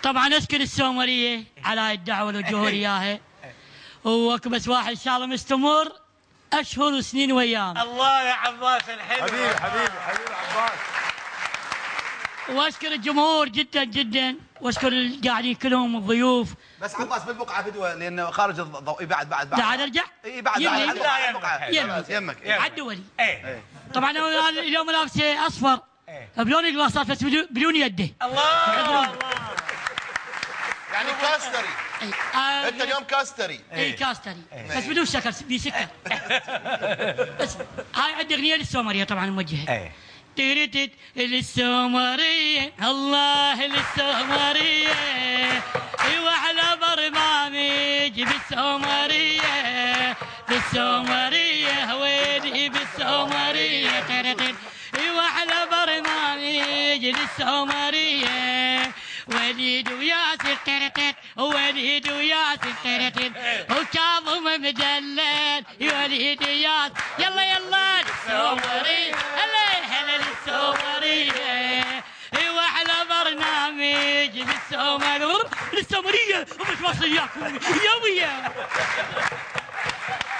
طبعا اشكر السومريه على هاي الدعوه والجهود اياها، وبس واحد ان شاء الله مستمر اشهر وسنين وايام. الله يا عباس الحلو. حبيبي عباس. واشكر الجمهور جدا جدا، واشكر القاعدين كلهم الضيوف. بس عباس بالبقعه فدوه لانه خارج الضوء. بعد بعد ارجع؟ اي بعد يمك عدولي. طبعا اليوم لابسه اصفر بلون القلاصات بس بدون يده. الله يعني كاستري. انت اليوم كاستري. اي كاستري بس بدون سكر، بسكر. بس هاي عندي اغنيه للسومريه طبعا موجهه. تريتت للسومريه الله للسومريه، ايوه على برنامج بالسومريه، بالسومريه ويلي بالسومريه تريتت، ايوه على برنامج للسومريه، وليد وياسر ترتت، وليد وياسر ترتت، وكاظم مدلل وليد وياسر. يلا يلا للسومريه، هلا للسومريه، ايوه على برنامج للسومريه ومش واصل اياكم يا ويا.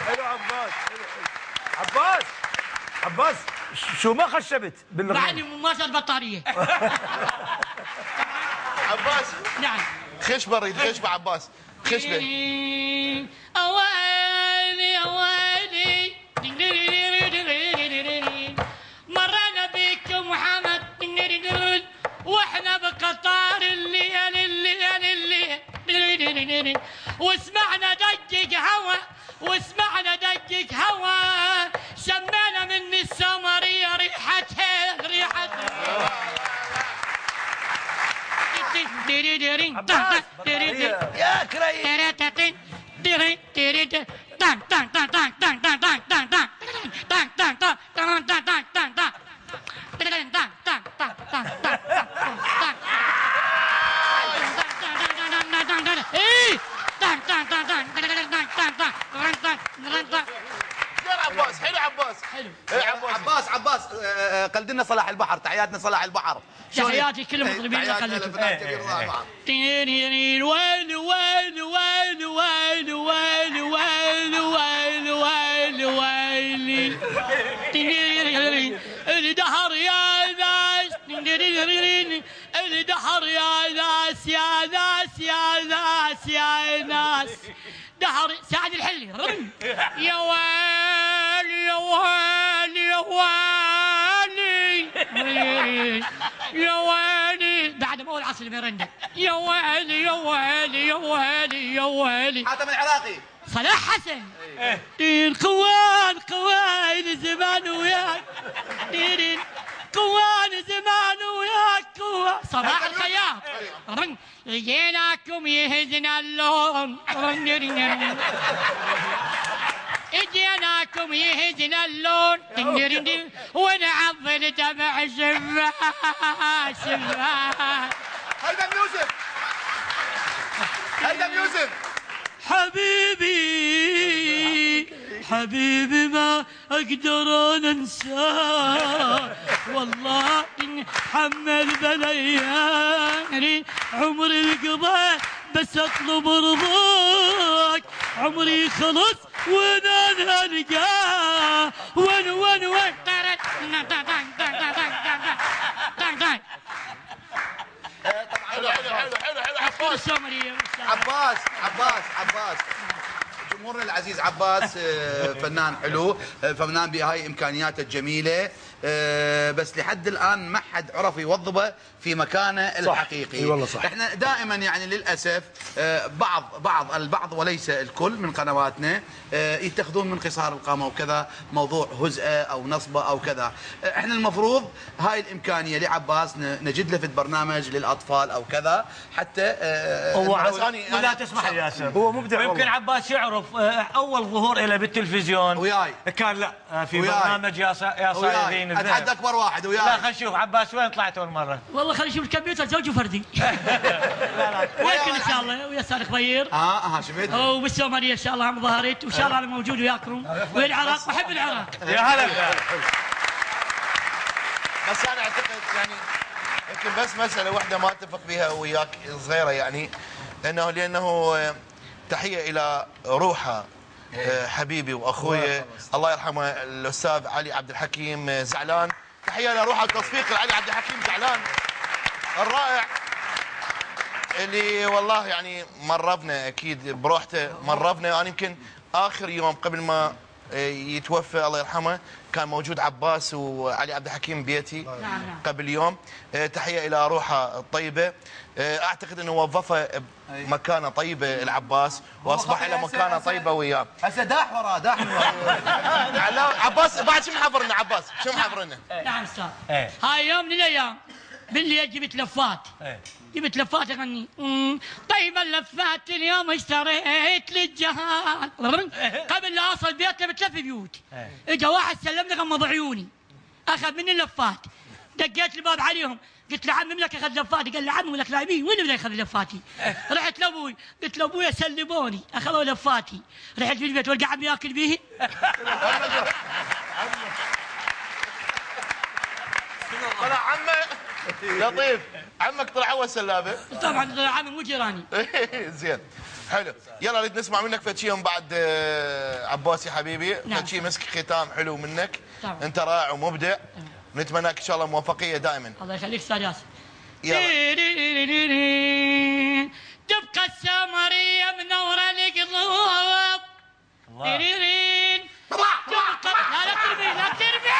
حلو عباس شو ما خشبت بعدني ما صار بطاريه. عباس نعم خشبه اريد خشبه عباس خشبه. اويلي اويلي مرينا بك محمد واحنا بقطار الليل وسمعنا دقق هوا، وسمعنا دقق هوا، شمينا من السومريه ريحتها يا كريم. عباس حلو عباس حلو. عباس قلدنا صلاح البحر. تحياتنا صلاح البحر. تحياتي كل المطربين اللي قلدتهم. ويل ويل ويل ويل ويل ويل ويل ويل ويل الدهر يا ناس، الدهر يا ناس يا ناس يا ناس يا ناس، دهر سعد الحلي يا ويل يا ويل يا ويلي يا ويلي بعد ما اقول عصر ميرندا يا ويلي يا ويلي يا ويلي يا ويلي. حاتم العراقي صلاح حسن. قوان زمان وياك، قوان زمان وياك صباح الخياط. جيناكم يهزنا اللون، اجيناكم يهزنا اللون ونعضل دمع شفاح. هيدا ميوزك حبيبي ما اقدر انساه، والله ان حمل بلياني عمري القضاء بس اطلب رضاك، عمري خلص وانا القاه وين عباس جمهورنا العزيز. عباس فنان حلو، فنان بهاي امكانياته الجميله، بس لحد الان ما حد عرف يوظفه في مكانه الحقيقي. اي والله صح. احنا دائما يعني للاسف البعض وليس الكل من قنواتنا يتخذون من قصار القامه وكذا موضوع هزءه او نصبه او كذا. احنا المفروض هاي الامكانيه لعباس نجد له في برنامج للاطفال او كذا حتى لا تسمح لي ياسر، هو مبدع. يمكن عباس يعرف اول ظهور له بالتلفزيون وياي كان لا في برنامج يا صايدين اتحدى اكبر واحد وياي. لا خلينا نشوف عباس وين طلعت اول مره. والله خلينا نشوف الكمبيوتر زوجي فردي. لا وياكم ان شاء الله ويا صالح خبير. شفت وبالسومريه ان شاء الله هم ظهرت وان شاء الله انا موجود وياكم والعراق واحب العراق. يا هلا. بس انا اعتقد يعني يمكن بس مساله واحده ما اتفق بها وياك صغيره يعني، لانه تحيه الى روحه حبيبي واخوي الله يرحمه الاستاذ علي عبد الحكيم زعلان. تحيه لروحه وتصفيق لعلي عبد الحكيم زعلان الرائع، اللي والله يعني مرضنا اكيد بروحته، مرضنا. انا يمكن اخر يوم قبل ما يتوفى الله يرحمه كان موجود عباس وعلي عبد الحكيم بيتي قبل يوم. تحيه الى روحه الطيبه. اعتقد انه وظفه بمكانه طيبه العباس، واصبح له مكانه طيبه وياه. هسه داح وراه داح عباس بعد شو محضر لنا؟ عباس شو محضر لنا؟ نعم استاذ. هاي يوم من الايام بالليل جبت لفات، جبت لفات اغني طيب اللفات اليوم اشتريت للجهال. قبل لا اوصل بيتنا بثلاث بيوت اجا واحد سلمني غمض عيوني اخذ مني اللفات. دقيت الباب عليهم قلت له عمي منك اخذ لفاتي؟ قال لي عمي ولك لاعبين وين بده ياخذ لفاتي؟ رحت لابوي قلت له ابويا سلموني اخذوا لفاتي. رحت في البيت والقى عمي ياكل به. طلع عمه لطيف، عمك طلع هو سلابه. طبعا طلع عمي مو جيراني. زين حلو. يلا نريد نسمع منك فد شيء من بعد عباس يا حبيبي. فد شيء مسك ختام حلو منك. طبعا. انت رائع ومبدع. نتمنى لك ان شاء الله موفقيه دائما. الله يخليك استاذ ياسر. تبقى السمريه منوره القلوب. لا ترمي لا ترمي.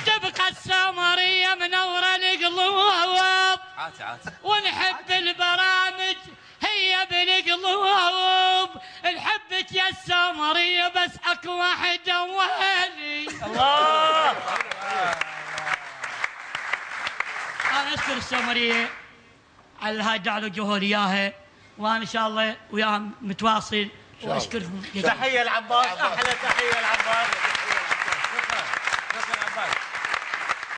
تبقى السمريه منوره القلوب. ونحب البرامج هي بالقلوب. نحبك يا السمريه بس اكو واحد اولي. الله. انا اشكر السمريه على هاي الدعوه اللي لي اياها، وانا ان شاء الله وياهم متواصل واشكرهم. تحيه العباس، احلى تحيه العباس.